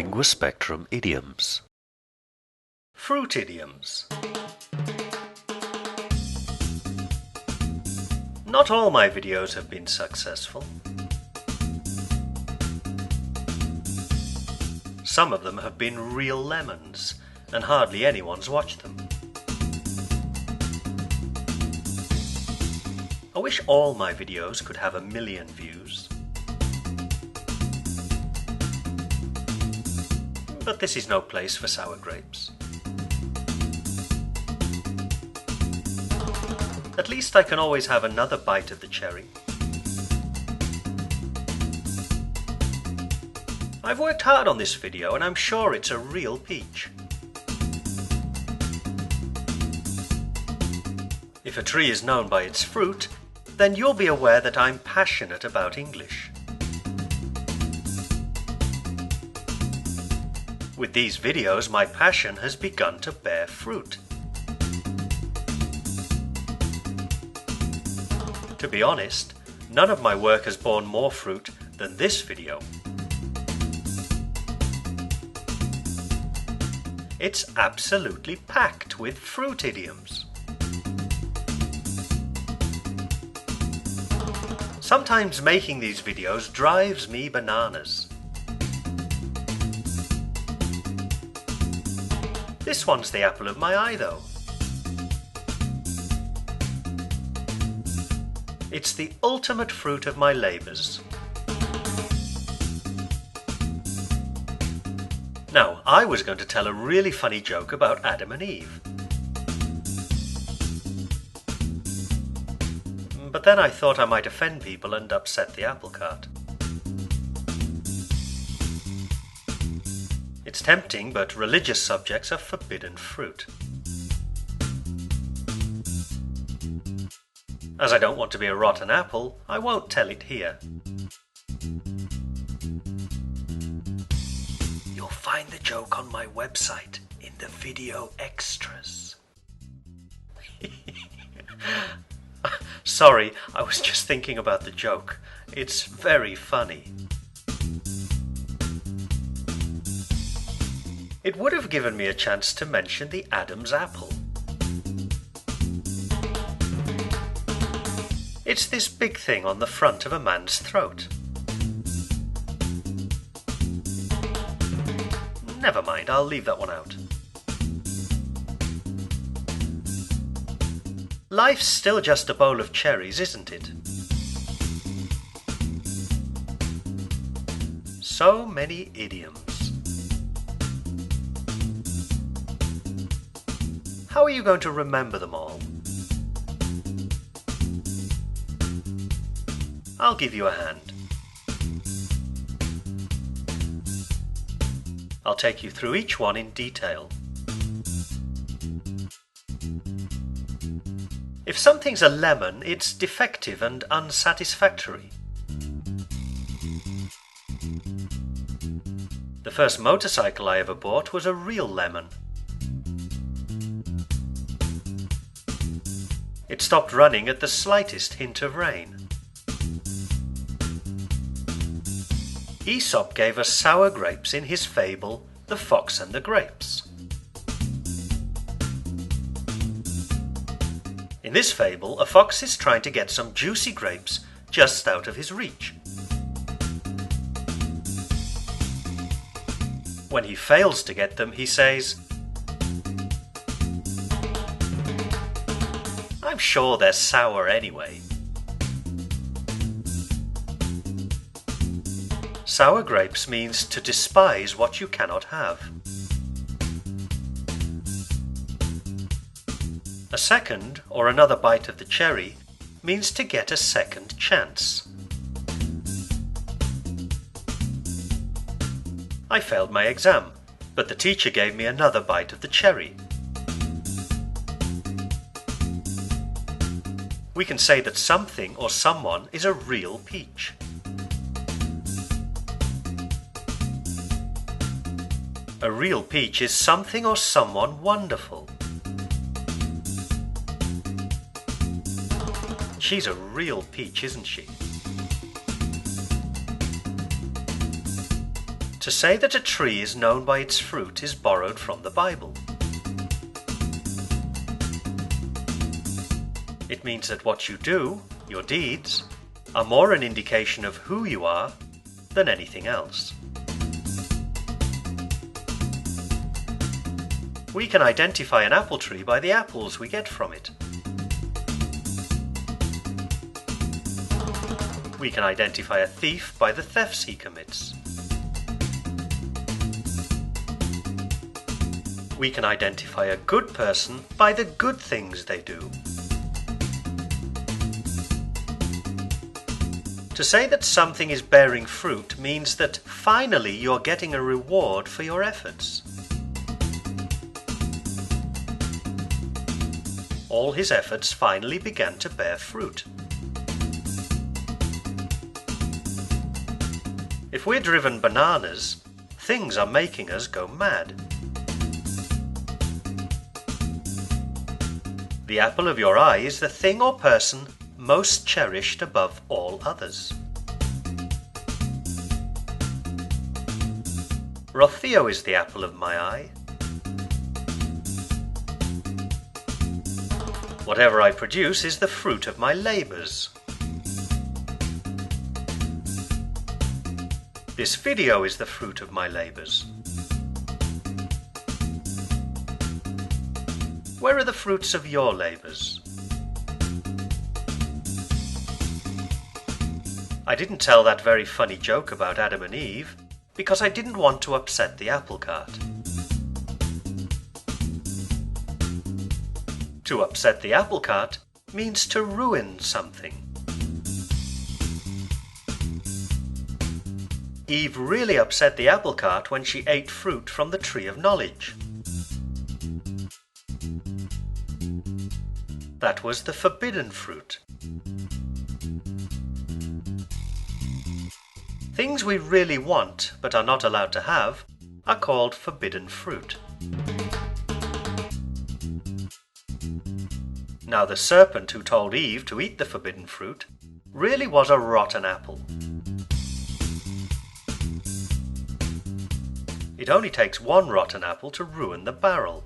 Spectrum Idioms. Fruit idioms. Not all my videos have been successful. Some of them have been real lemons, and hardly anyone's watched them. I wish all my videos could have 1 million views. But this is no place for sour grapes. At least I can always have another bite of the cherry. I've worked hard on this video and I'm sure it's a real peach. If a tree is known by its fruit, then you'll be aware that I'm passionate about English. With these videos, my passion has begun to bear fruit. To be honest, none of my work has borne more fruit than this video. It's absolutely packed with fruit idioms. Sometimes making these videos drives me bananas. This one's the apple of my eye, though. It's the ultimate fruit of my labours. Now, I was going to tell a really funny joke about Adam and Eve. But then I thought I might offend people and upset the apple cart. It's tempting, but religious subjects are forbidden fruit. As I don't want to be a rotten apple, I won't tell it here. You'll find the joke on my website in the video extras. Sorry, I was just thinking about the joke. It's very funny. It would have given me a chance to mention the Adam's apple. It's this big thing on the front of a man's throat. Never mind, I'll leave that one out. Life's still just a bowl of cherries, isn't it? So many idioms. How are you going to remember them all? I'll give you a hand. I'll take you through each one in detail. If something's a lemon, it's defective and unsatisfactory. The first motorcycle I ever bought was a real lemon. It stopped running at the slightest hint of rain. Aesop gave us sour grapes in his fable, The Fox and the Grapes. In this fable, a fox is trying to get some juicy grapes just out of his reach. When he fails to get them, he says, "I'm sure they're sour anyway." Sour grapes means to despise what you cannot have. A second, or another bite of the cherry, means to get a second chance. I failed my exam, but the teacher gave me another bite of the cherry. We can say that something or someone is a real peach. A real peach is something or someone wonderful. She's a real peach, isn't she? To say that a tree is known by its fruit is borrowed from the Bible. It means that what you do, your deeds, are more an indication of who you are than anything else. We can identify an apple tree by the apples we get from it. We can identify a thief by the thefts he commits. We can identify a good person by the good things they do. To say that something is bearing fruit means that finally you're getting a reward for your efforts. All his efforts finally began to bear fruit. If we're driven bananas, things are making us go mad. The apple of your eye is the thing or person most cherished above all others. Rothio is the apple of my eye. Whatever I produce is the fruit of my labours. This video is the fruit of my labours. Where are the fruits of your labours? I didn't tell that very funny joke about Adam and Eve because I didn't want to upset the apple cart. To upset the apple cart means to ruin something. Eve really upset the apple cart when she ate fruit from the tree of knowledge. That was the forbidden fruit. Things we really want but are not allowed to have are called forbidden fruit. Now the serpent who told Eve to eat the forbidden fruit really was a rotten apple. It only takes one rotten apple to ruin the barrel.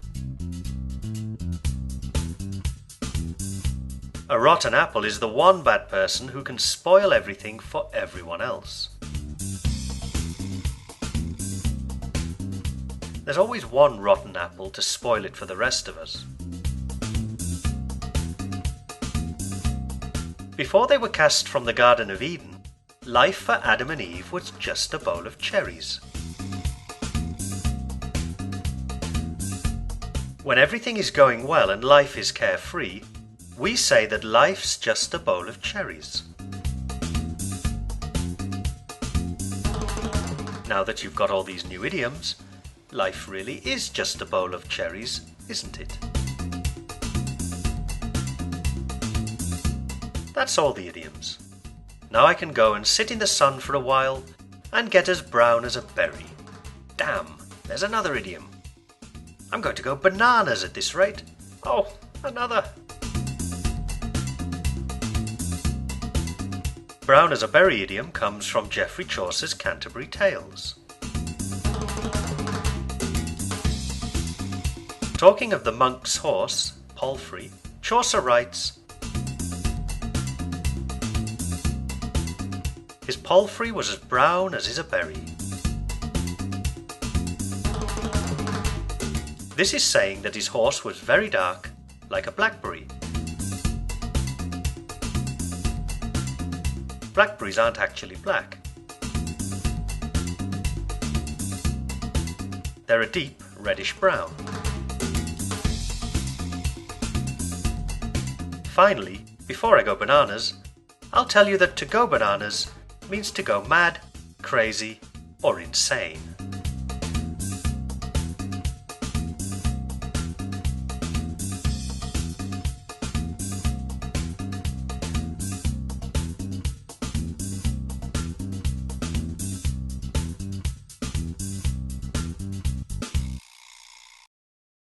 A rotten apple is the one bad person who can spoil everything for everyone else. There's always one rotten apple to spoil it for the rest of us. Before they were cast from the Garden of Eden, life for Adam and Eve was just a bowl of cherries. When everything is going well and life is carefree, we say that life's just a bowl of cherries. Now that you've got all these new idioms, life really is just a bowl of cherries, isn't it? That's all the idioms. Now I can go and sit in the sun for a while and get as brown as a berry. Damn, there's another idiom. I'm going to go bananas at this rate. Oh, another. Brown as a berry idiom comes from Geoffrey Chaucer's Canterbury Tales. Talking of the monk's horse, palfrey, Chaucer writes, "His palfrey was as brown as is a berry." This is saying that his horse was very dark, like a blackberry. Blackberries aren't actually black. They're a deep reddish brown. Finally, before I go bananas, I'll tell you that to go bananas means to go mad, crazy, or insane.